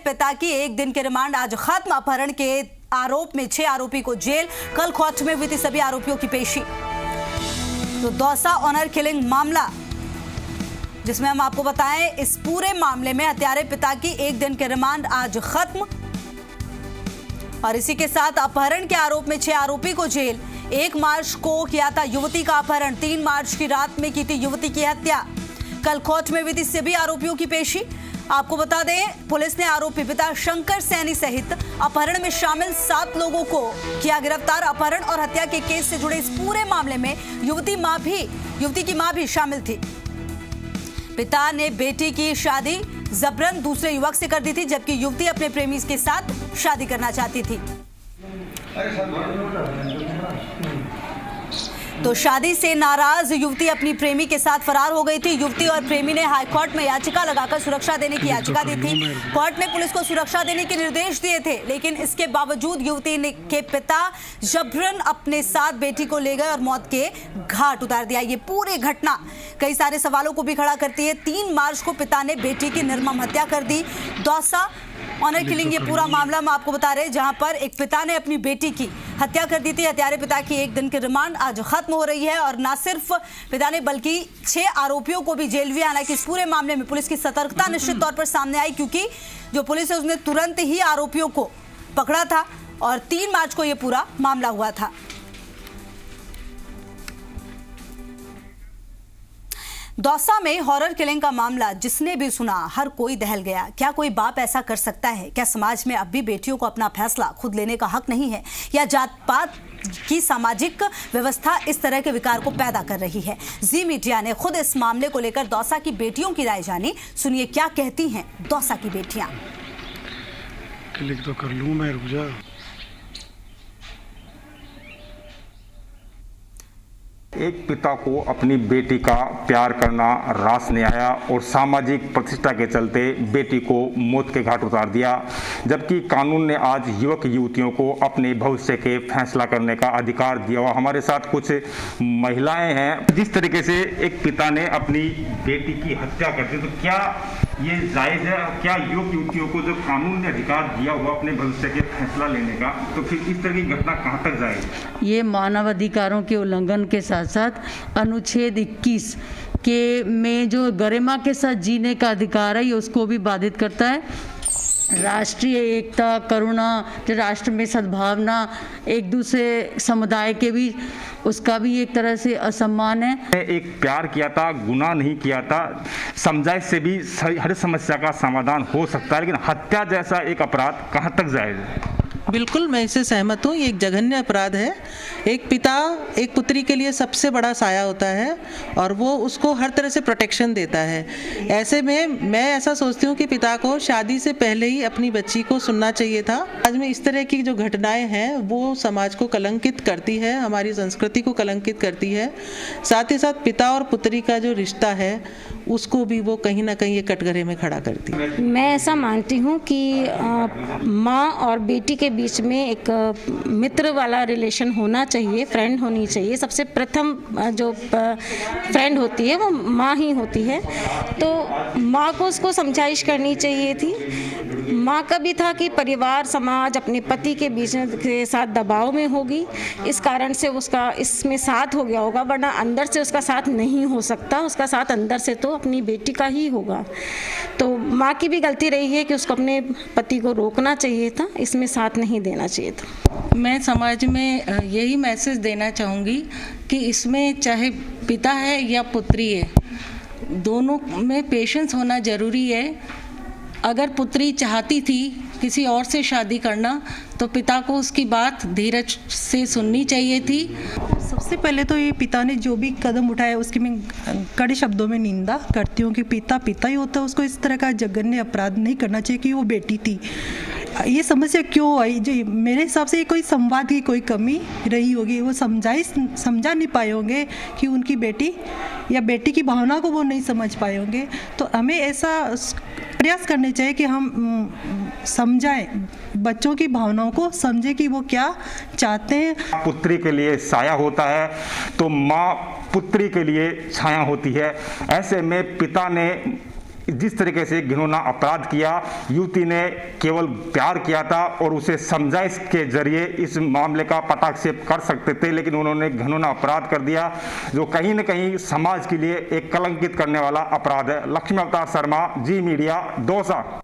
पिता की एक दिन के रिमांड आज खत्म। अपहरण के आरोप में 6 आरोपी को जेल। कल कोर्ट में हुई थी सभी आरोपियों की पेशी। तो दौसा ऑनर किलिंग मामला, जिसमें हम आपको बताएं, इस पूरे मामले में हत्यारे पिता की एक दिन के रिमांड आज खत्म। और इसी के साथ अपहरण के आरोप में 6 आरोपी को जेल। 1 मार्च को किया था युवती का अपहरण, 3 मार्च की रात में की थी युवती की हत्या। कल कोर्ट में हुई थी सभी आरोपियों की पेशी। आपको बता दें, पुलिस ने आरोपी पिता शंकर सैनी सहित अपहरण में शामिल 7 लोगों को किया गिरफ्तार। अपहरण और हत्या के केस से जुड़े इस पूरे मामले में युवती की मां भी शामिल थी। पिता ने बेटी की शादी जबरन दूसरे युवक से कर दी थी, जबकि युवती अपने प्रेमी के साथ शादी करना चाहती थी। तो शादी से नाराज युवती अपनी प्रेमी के साथ फरार हो गई थी। युवती और प्रेमी ने हाईकोर्ट में याचिका लगाकर सुरक्षा देने की याचिका दी थी। कोर्ट ने पुलिस को सुरक्षा देने के निर्देश दिए थे, लेकिन इसके बावजूद युवती के पिता जबरन अपने साथ बेटी को ले गए और मौत के घाट उतार दिया। ये पूरी घटना कई सारे सवालों को भी खड़ा करती है। 3 मार्च को पिता ने बेटी की निर्मम हत्या कर दी। दौसा ऑनर किलिंग ये पूरा मामला हम आपको बता रहे हैं, जहां पर एक पिता ने अपनी बेटी की हत्या कर दी थी। हत्यारे पिता की एक दिन की रिमांड आज खत्म हो रही है। और न सिर्फ पिता ने बल्कि 6 आरोपियों को भी जेल भी आना। कि इस पूरे मामले में पुलिस की सतर्कता निश्चित तौर पर सामने आई, क्योंकि जो पुलिस है उसने तुरंत ही आरोपियों को पकड़ा था और 3 मार्च को यह पूरा मामला हुआ था। दौसा में हॉरर किलिंग का मामला जिसने भी सुना हर कोई दहल गया। क्या कोई बाप ऐसा कर सकता है? क्या समाज में अब भी बेटियों को अपना फैसला खुद लेने का हक नहीं है? या जात पात की सामाजिक व्यवस्था इस तरह के विकार को पैदा कर रही है? जी मीडिया ने खुद इस मामले को लेकर दौसा की बेटियों की राय जानी। सुनिए क्या कहती हैं दौसा की बेटियां। क्लिक तो कर लूं मैं, रुक जा। एक पिता को अपनी बेटी का प्यार करना रास नहीं आया और सामाजिक प्रतिष्ठा के चलते बेटी को मौत के घाट उतार दिया, जबकि कानून ने आज युवक युवतियों को अपने भविष्य के फैसला करने का अधिकार दिया हुआ। हमारे साथ कुछ महिलाएं हैं। जिस तरीके से एक पिता ने अपनी बेटी की हत्या कर दी, तो क्या ये जायज़ है? क्या युवक युवतियों को जो कानून ने अधिकार दिया हुआ अपने भविष्य के फैसला लेने का, तो फिर इस तरह की घटना कहाँ तक जाएगी? ये मानव अधिकारों के उल्लंघन के साथ साथ अनुच्छेद 21 के में जो गरिमा के साथ जीने का अधिकार है, ये उसको भी बाधित करता है। राष्ट्रीय एकता, करुणा, राष्ट्र में सद्भावना, एक दूसरे समुदाय के भी, उसका भी एक तरह से असम्मान है। एक प्यार किया था, गुनाह नहीं किया था, समझाइश से भी हर समस्या का समाधान हो सकता है, लेकिन हत्या जैसा एक अपराध कहाँ तक जायज़ है? बिल्कुल, मैं इससे सहमत हूँ। ये एक जघन्य अपराध है। एक पिता एक पुत्री के लिए सबसे बड़ा साया होता है और वो उसको हर तरह से प्रोटेक्शन देता है। ऐसे में मैं ऐसा सोचती हूँ कि पिता को शादी से पहले ही अपनी बच्ची को सुनना चाहिए था। आज में इस तरह की जो घटनाएं हैं वो समाज को कलंकित करती है, हमारी संस्कृति को कलंकित करती है। साथ ही साथ पिता और पुत्री का जो रिश्ता है उसको भी वो कहीं ना कहीं ये कटघरे में खड़ा करती है। मैं ऐसा मानती हूँ कि माँ और बेटी के बीच में एक मित्र वाला रिलेशन होना चाहिए, फ्रेंड होनी चाहिए। सबसे प्रथम जो फ्रेंड होती है वो माँ ही होती है, तो माँ को उसको समझाइश करनी चाहिए थी। माँ का भी था कि परिवार समाज अपने पति के बीच के साथ दबाव में होगी, इस कारण से उसका इसमें साथ हो गया होगा, वरना अंदर से उसका साथ नहीं हो सकता। उसका साथ अंदर से तो अपनी बेटी का ही होगा। तो माँ की भी गलती रही है कि उसको अपने पति को रोकना चाहिए था, इसमें साथ नहीं देना चाहिए था। मैं समाज में यही मैसेज देना चाहूँगी कि इसमें चाहे पिता है या पुत्री है, दोनों में पेशेंस होना ज़रूरी है। अगर पुत्री चाहती थी किसी और से शादी करना, तो पिता को उसकी बात धीरज से सुननी चाहिए थी। सबसे पहले तो ये पिता ने जो भी कदम उठाया उसकी मैं कड़े शब्दों में निंदा करती हूँ कि पिता पिता ही होता है, उसको इस तरह का जघन्य अपराध नहीं करना चाहिए कि वो बेटी थी। ये समस्या क्यों आई? जो मेरे हिसाब से कोई संवाद की कोई कमी रही होगी, वो समझा नहीं पाए होंगे कि उनकी बेटी या बेटी की भावना को वो नहीं समझ पाए होंगे। तो हमें ऐसा प्रयास करने चाहिए कि हम समझाएं, बच्चों की भावनाओं को समझें कि वो क्या चाहते हैं। पुत्री के लिए साया होता है तो माँ पुत्री के लिए छाया होती है। ऐसे में पिता ने जिस तरीके से घिनौना अपराध किया, युवती ने केवल प्यार किया था और उसे समझाइश के जरिए इस मामले का पटाक्षेप कर सकते थे, लेकिन उन्होंने घिनौना अपराध कर दिया जो कहीं न कहीं समाज के लिए एक कलंकित करने वाला अपराध है। लक्ष्मी अवतार शर्मा, जी मीडिया, दौसा।